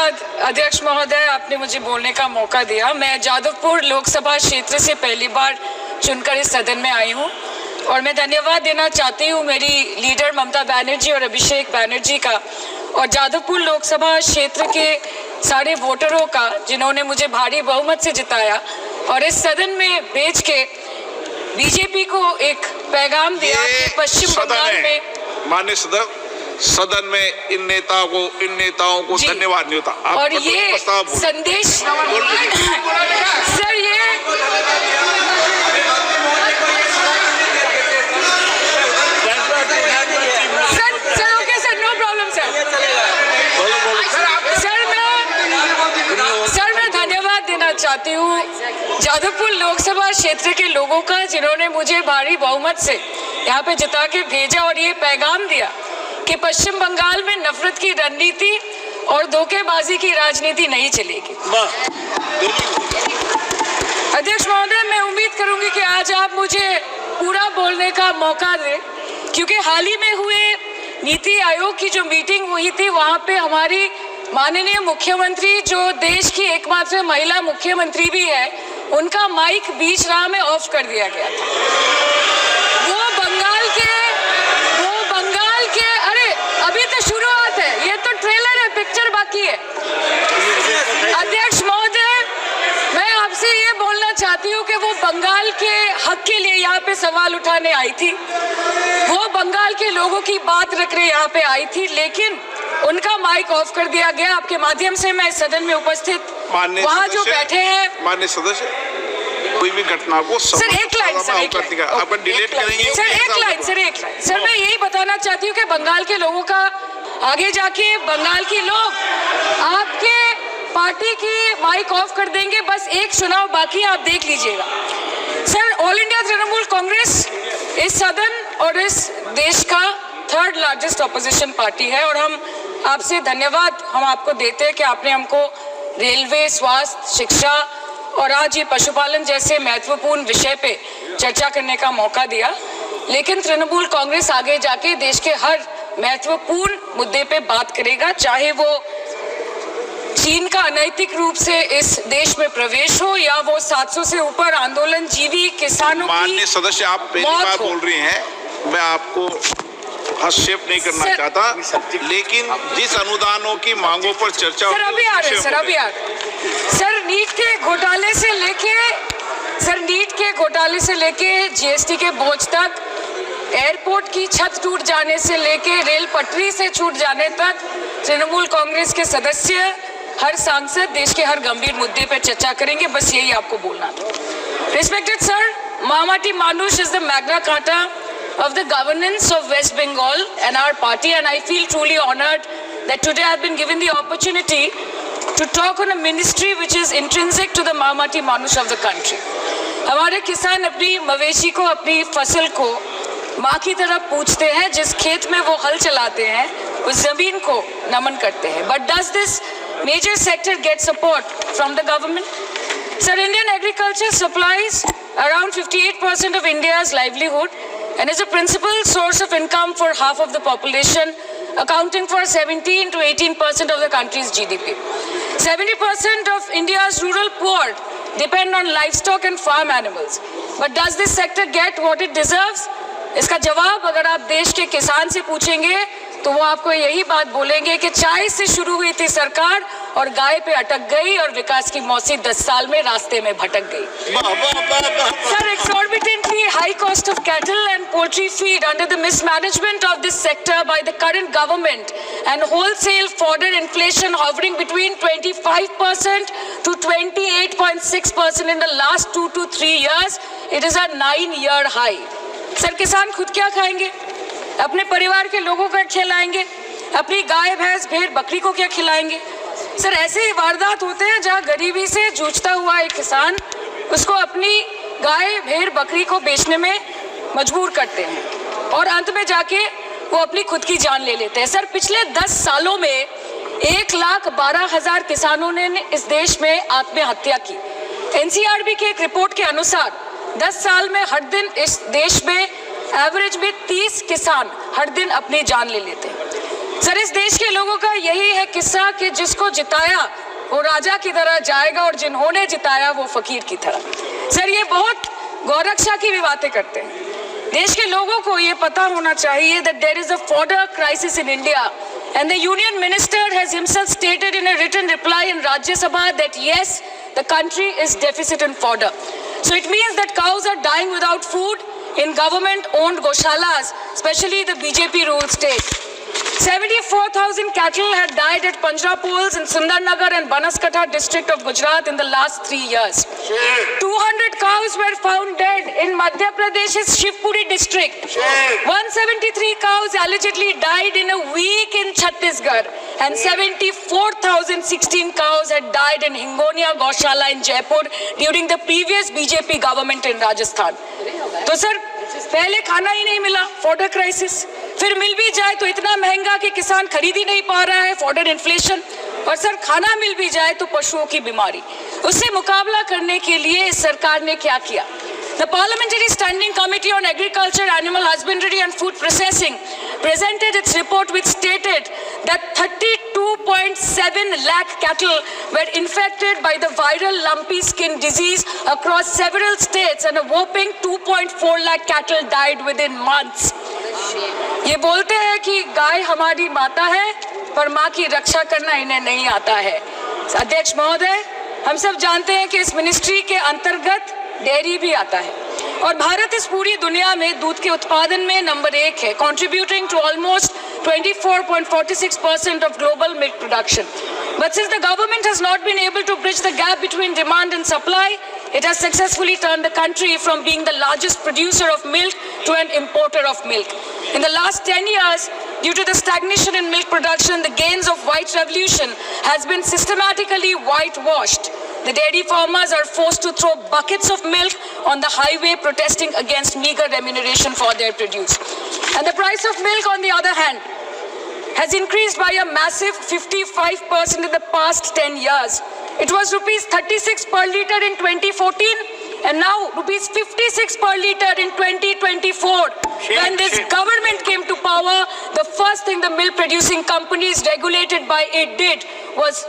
धन्यवाद अध्यक्ष महोदय, आपने मुझे बोलने का मौका दिया। मैं जादवपुर लोकसभा क्षेत्र से पहली बार चुनकर इस सदन में आई हूँ और मैं धन्यवाद देना चाहती हूँ मेरी लीडर ममता बनर्जी और अभिषेक बनर्जी का, और जादवपुर लोकसभा क्षेत्र के सारे वोटरों का जिन्होंने मुझे भारी बहुमत से जिताया और इस सदन में भेज के बीजेपी को एक पैगाम दिया कि पश्चिम बंगाल में माननीय सदन में इन नेताओं को धन्यवाद नहीं होता। और ये संदेश सर, ये sir okay sir, no problem sir मैं धन्यवाद देना चाहती हूँ जादवपुर लोकसभा क्षेत्र के लोगों का जिन्होंने मुझे भारी बहुमत से यहाँ पे जिता के भेजा और ये पैगाम दिया कि पश्चिम बंगाल में नफरत की रणनीति और धोखेबाजी की राजनीति नहीं चलेगी। अध्यक्ष महोदय, मैं उम्मीद करूंगी कि आज आप मुझे पूरा बोलने का मौका दें, क्योंकि हाल ही में हुए नीति आयोग की जो मीटिंग हुई थी वहां पे हमारी माननीय मुख्यमंत्री, जो देश की एकमात्र महिला मुख्यमंत्री भी है, उनका माइक बीच राह में ऑफ कर दिया गया था। वो बंगाल के अरे अभी तो शुरुआत है, ये तो ट्रेलर है, पिक्चर बाकी है। अध्यक्ष महोदय, मैं आपसे ये बोलना चाहती हूँ कि वो बंगाल के हक के लिए यहाँ पे सवाल उठाने आई थी, वो बंगाल के लोगों की बात रखने यहाँ पे आई थी, लेकिन उनका माइक ऑफ कर दिया गया। आपके माध्यम से मैं सदन में उपस्थित वहाँ जो बैठे हैं माननीय सदस्य, कोई भी घटना को सर एक लाइन अपन डिलीट करेंगे सर मैं यही बताना चाहती हूँ कि बंगाल के लोगों का आगे जाके बंगाल के लोग आपके पार्टी की माइक ऑफ कर देंगे। बस एक चुनाव बाकी, आप देख लीजिएगा। Sir, all India Trinamool Congress इस सदन और इस देश का थर्ड लार्जेस्ट ऑपोजिशन पार्टी है और हम आपसे धन्यवाद हम आपको देते हैं कि आपने हमको रेलवे, स्वास्थ्य, शिक्षा और आज ये पशुपालन जैसे महत्वपूर्ण विषय पे चर्चा करने का मौका दिया। लेकिन तृणमूल कांग्रेस आगे जाके देश के हर महत्वपूर्ण मुद्दे पे बात करेगा, चाहे वो चीन का अनैतिक रूप से इस देश में प्रवेश हो या वो 700 से ऊपर आंदोलन जीवी किसानों की माननीय सदस्य, आप पहली बार बोल रही हैं, मैं आपको हस्तक्षेप नहीं करना चाहता, लेकिन जिस अनुदानों की मांगों पर चर्चा सर अभी आ रहे सर नीट के घोटाले से लेके जीएसटी के बोझ तक, एयरपोर्ट की छत टूट जाने से लेके रेल पटरी से छूट जाने तक तृणमूल कांग्रेस के सदस्य, हर सांसद देश के हर गंभीर मुद्दे पर चर्चा करेंगे। बस यही आपको बोलना था। Respected sir, Mahamati Manush is the Magna Carta of the governance of West Bengal and our party, and I feel truly honored that today I've been given the opportunity to talk on a ministry which is intrinsic to the Mahamati Manush of the country. हमारे किसान अपनी मवेशी को, अपनी फसल को माँ की तरह पूछते हैं, जिस खेत में वो हल चलाते हैं उस जमीन को नमन करते हैं। But does this major sector get support from the government? Sir, Indian agriculture supplies around 58% of India's livelihood and is a principal source of income for half of the population, accounting for 17 to 18% of the country's GDP. 70% of India's rural poor depend on livestock and farm animals. But does this sector get what it deserves? इसका जवाब अगर आप देश के किसान से पूछेंगे तो वो आपको यही बात बोलेंगे कि चाय से शुरू हुई थी सरकार और गाय पे अटक गई और विकास की मौसी 10 साल में रास्ते में भटक गई। Sir, exorbitantly high cost of cattle and poultry feed under the mismanagement of this sector by the current government and wholesale fodder inflation hovering between 25% to 28.6% in the last 2 to 3 years, it is a 9-year high. Sir, किसान खुद क्या खाएंगे? अपने परिवार के लोगों को खिलाएंगे? अपनी गाय, भैंस, भेड़, बकरी को क्या खिलाएंगे? सर, ऐसे ही वारदात होते हैं जहां गरीबी से जूझता हुआ एक किसान उसको अपनी गाय, भेड़, बकरी को बेचने में मजबूर करते हैं और अंत में जाके वो अपनी खुद की जान ले लेते हैं। सर, पिछले 10 सालों में 1,12,000 किसानों ने इस देश में आत्महत्या की। एनसीआरबी की एक रिपोर्ट के अनुसार 10 साल में हर दिन इस देश में एवरेज में 30 किसान हर दिन अपनी जान ले लेते हैं। सर, इस देश के लोगों का यही है किस्सा कि जिसको जिताया वो राजा की तरह जाएगा और जिन्होंने जिताया वो फकीर की तरह। सर, ये बहुत गौरक्षा की भी बातें करते हैं। देश के लोगों को ये पता होना चाहिए that there is a fodder crisis in India and the union minister has himself stated in a written reply in Rajya Sabha that yes, the country is deficit in fodder. So it means that cows are dying without food in government owned goshalas, especially the BJP ruled state. 74,000 cattle had died at Panjrapols in Sundarnagar and Banaskantha district of Gujarat in the last 3 years. 200 cows were found dead in Madhya Pradesh's Shivpuri district. 173 cows allegedly died in a week in Chhattisgarh and 74,016 cows had died in Hingonia Gaushala in Jaipur during the previous BJP government in Rajasthan. तो sir, पहले खाना ही नहीं मिला, fodder crisis, फिर मिल भी जाए तो इतना महंगा कि किसान खरीद ही नहीं पा रहा है, फॉडर इन्फ्लेशन, और सर खाना मिल भी जाए तो पशुओं की बीमारी। उससे मुकाबला करने के लिए इस सरकार ने क्या किया? The Parliamentary Standing Committee on Agriculture, Animal Husbandry and Food Processing presented its report which stated that 32.7 lakh cattle were infected by the viral lumpy skin disease across several states and a whopping 2.4 lakh cattle died within months. ये बोलते हैं कि गाय हमारी माता है पर माँ की रक्षा करना इन्हें नहीं आता है। अध्यक्ष महोदय, हम सब जानते हैं कि इस मिनिस्ट्री के अंतर्गत डेयरी भी आता है और भारत इस पूरी दुनिया में दूध के उत्पादन में नंबर 1 है, contributing to almost 24.46% of global milk production. But since the government has not been able to bridge the gap between demand and supply, it has successfully turned the country from being the largest producer of milk to an importer of milk. In the last 10 years, due to the stagnation in milk production, the gains of white revolution has been systematically whitewashed. The dairy farmers are forced to throw buckets of milk on the highway protesting against meager remuneration for their produce. And the price of milk, on the other hand, has increased by a massive 55% in the past 10 years. It was rupees 36 per litre in 2014 and now rupees 56 per litre in 2024. When this government came to power, the first thing the milk producing companies regulated by it did was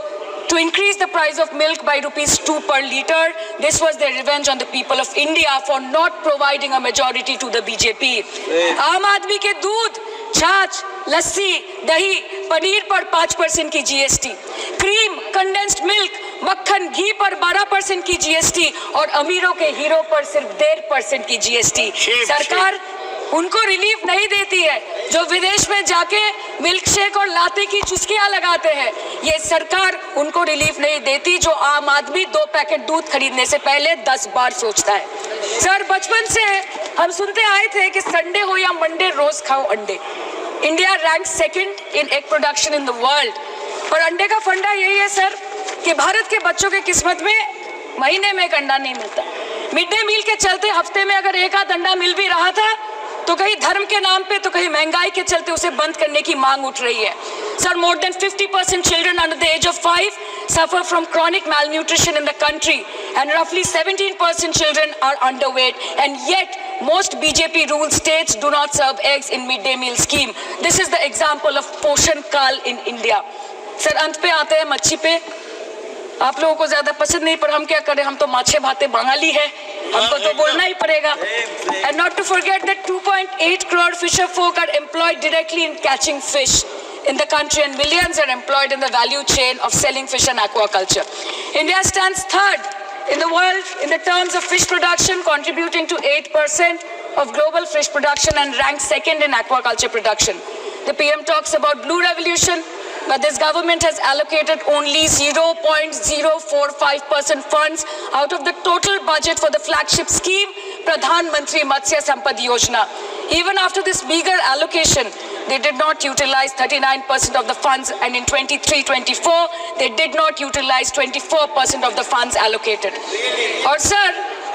to increase the price of milk by rupees 2 per litre. This was their revenge on the people of India for not providing a majority to the BJP. आम आदमी के दूध, छाछ, लस्सी, दही, पनीर पर 5% की GST, cream, condensed milk, मक्खन, घी पर 12% की GST और अमीरों के हीरो पर सिर्फ 1.5% की GST। सरकार उनको रिलीफ नहीं देती है जो विदेश में जाके मिल्क शेक और लाते की चुस्कियां लगाते हैं। ये सरकार उनको रिलीफ नहीं देती जो आम आदमी 2 पैकेट दूध खरीदने से पहले 10 बार सोचता है। सर, बचपन से हम सुनते आए थे कि संडे हो या मंडे रोज खाओ अंडे। India rank 2nd in egg production in the world. और अंडे का फंडा यही है सर कि भारत के बच्चों के किस्मत में महीने में एक अंडा नहीं मिलता। मिड डे मील के चलते हफ्ते में अगर एक आध अंडा मिल भी रहा था तो कहीं धर्म के नाम पे तो कहीं महंगाई के चलते उसे बंद करने की मांग उठ रही है। Sir, more than 50% children under the age of 5 suffer from chronic malnutrition in the country and roughly 17% children are underweight, and yet most BJP ruled states do not serve eggs in midday meal scheme. This is the example of Poshan Kal in India. Sir, अंत पे आते हैं मच्छी पे। आप लोगों को ज्यादा पसंद नहीं पर हम क्या करें, हम तो माछे भाते बंगाली है, हमको तो बोलना ही पड़ेगा। And not to forget that 2.8 crore fisher folk are employed directly in catching fish in the country and millions are employed in the value chain of selling fish and aquaculture. India stands 3rd in the world in the terms of fish production, contributing to 8% of global fish production and ranks 2nd in aquaculture production. The PM talks about blue revolution, but this government has allocated only 0.045% funds out of the total budget for the flagship scheme, Pradhan Mantri Matsya Sampad Yojana. Even after this meager allocation, they did not utilize 39% of the funds, and in 23-24, they did not utilize 24% of the funds allocated. और sir,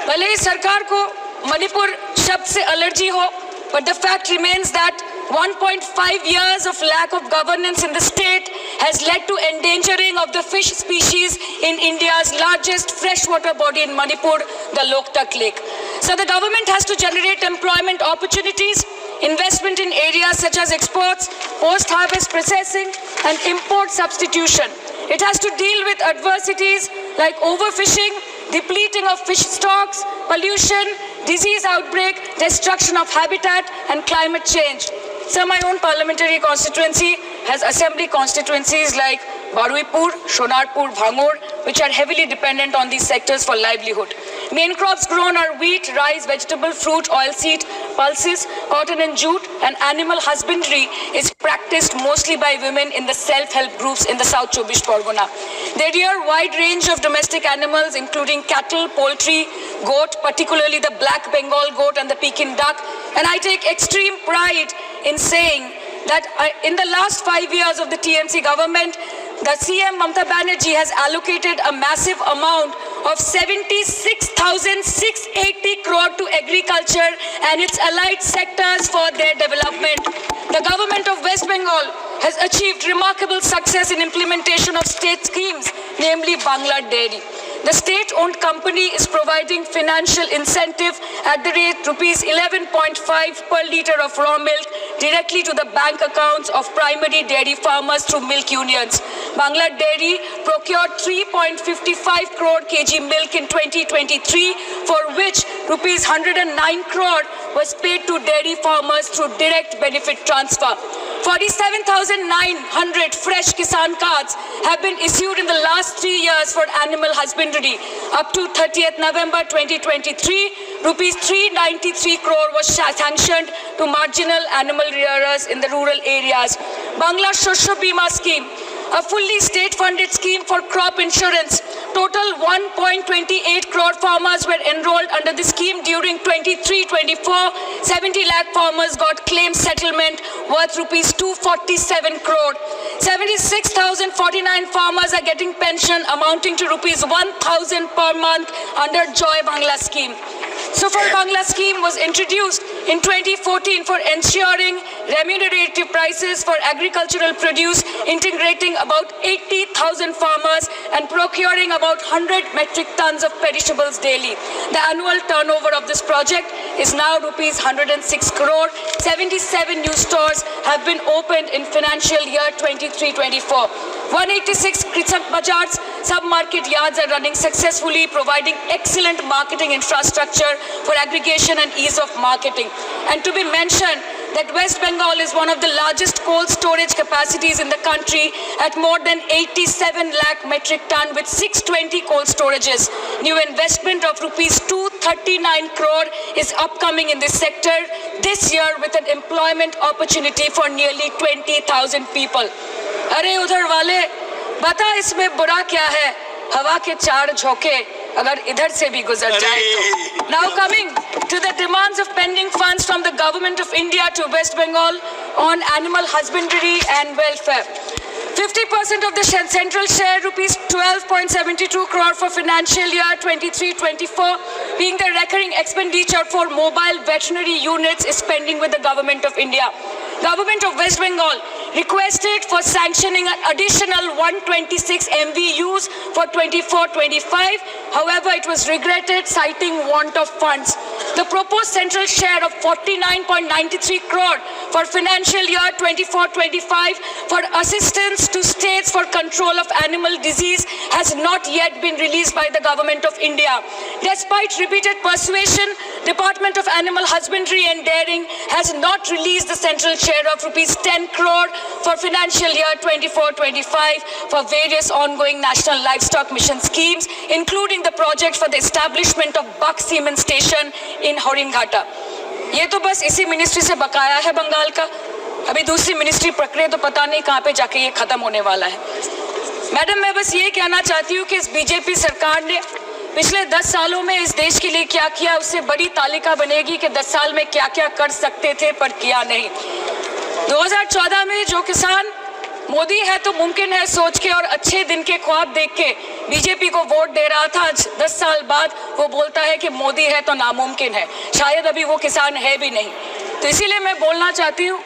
भले ही सरकार को मणिपुर शब्द से allergy हो, but the fact remains that 1.5 years of lack of governance in the state has led to endangering of the fish species in India's largest freshwater body in Manipur, the Loktak Lake. So the government has to generate employment opportunities, investment in areas such as exports, post-harvest processing, and import substitution. It has to deal with adversities like overfishing, depleting of fish stocks, pollution, disease outbreak, destruction of habitat, and climate change. So my own parliamentary constituency has assembly constituencies like Baruipur, Shonarpur, Bhangur, which are heavily dependent on these sectors for livelihood. Main crops grown are wheat, rice, vegetable, fruit, oilseed, pulses, cotton and jute, and animal husbandry is practiced mostly by women in the self-help groups in the South Chobbish Pargona. They rear wide range of domestic animals including cattle, poultry, goat, particularly the black Bengal goat and the Pekin duck, and I take extreme pride in saying that in the last 5 years of the TMC government, the CM Mamata Banerjee has allocated a massive amount of 76,680 crore to agriculture and its allied sectors for their development. The government of West Bengal has achieved remarkable success in implementation of state schemes, namely Bangla Dairy. The state-owned company is providing financial incentive at the rate rupees 11.5 per litre of raw milk directly to the bank accounts of primary dairy farmers through milk unions. Bangla Dairy procured 3.55 crore kg milk in 2023, for which rupees 109 crore was paid to dairy farmers through direct benefit transfer. 47,900 fresh Kisan cards have been issued in the last 3 years for animal husbandry. Up to 30th November 2023, rupees 393 crore was sanctioned to marginal animal rearers in the rural areas. Bangla Shosho Bima scheme, a fully state-funded scheme for crop insurance. Total 1.28 crore farmers were enrolled under the scheme during 23-24. 70 lakh farmers got claim settlement worth rupees 247 crore. 76,049 farmers are getting pension amounting to rupees 1,000 per month under Joy Bangla scheme. Sufar Bangla scheme was introduced in 2014 for ensuring remunerative prices for agricultural produce, integrating about 80,000 farmers and procuring about 100 metric tons of perishables daily. The annual turnover of this project is now rupees 106 crore. 77 new stores have been opened in financial year 23-24. 186 Krisak Bazars sub-market yards are running successfully, providing excellent marketing infrastructure for aggregation and ease of marketing. And to be mentioned that West Bengal is one of the largest cold storage capacities in the country at more than 87 lakh metric ton with 620 cold storages. New investment of rupees 239 crore is upcoming in this sector this year with an employment opportunity for nearly 20,000 people. अरे उधर वाले बता इसमें बुरा क्या है, हवा के चार झोंके अगर इधर से भी गुजर जाए तो. Now coming to the demands of pending funds from the government of India to West Bengal on animal husbandry and welfare. 50% of the central share, rupees 12.72 crore for financial year 23-24, being the recurring expenditure for mobile veterinary units is pending with the government of India. Government of West Bengal requested for sanctioning an additional 126 MVUs for 24-25. However, it was regretted, citing want of funds. The proposed central share of 49.93 crore for financial year 24-25 for assistance to states for control of animal disease has not yet been released by the government of India. Despite repeated persuasion, Department of Animal Husbandry and Dairying has not released the central share of rupees 10 crore for financial year 24-25 for various ongoing national livestock mission schemes, including the project for the establishment of Buck Semen Station in Horinghata. ये तो बस इसी ministry से बकाया है बंगाल का. अभी दूसरी मिनिस्ट्री प्रक्रिया तो पता नहीं कहाँ पे जाके ये खत्म होने वाला है. मैडम, मैं बस ये कहना चाहती हूँ कि इस बीजेपी सरकार ने पिछले 10 सालों में इस देश के लिए क्या किया, उससे बड़ी तालिका बनेगी कि 10 साल में क्या क्या कर सकते थे पर किया नहीं. 2014 में जो किसान मोदी है तो मुमकिन है सोच के और अच्छे दिन के ख्वाब देख के बीजेपी को वोट दे रहा था, आज 10 साल बाद वो बोलता है कि मोदी है तो नामुमकिन है. शायद अभी वो किसान है भी नहीं. तो इसीलिए मैं बोलना चाहती हूँ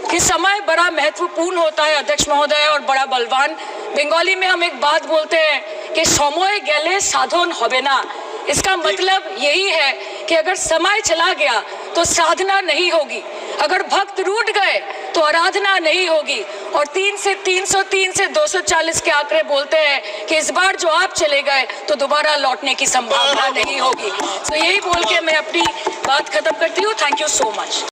कि समय बड़ा महत्वपूर्ण होता है अध्यक्ष महोदय और बड़ा बलवान। बंगाली में हम एक बात बोलते हैं कि समय गेले साधन होबे ना। इसका मतलब यही है कि अगर समय चला गया तो साधना नहीं होगी, अगर भक्त रूठ गए तो आराधना नहीं होगी। और 3 से 303 से 240 के आंकड़े बोलते हैं कि इस बार जो आप चले गए तो दोबारा लौटने की संभावना नहीं होगी। तो यही बोल के मैं अपनी बात खत्म करती हूँ। Thank you so much.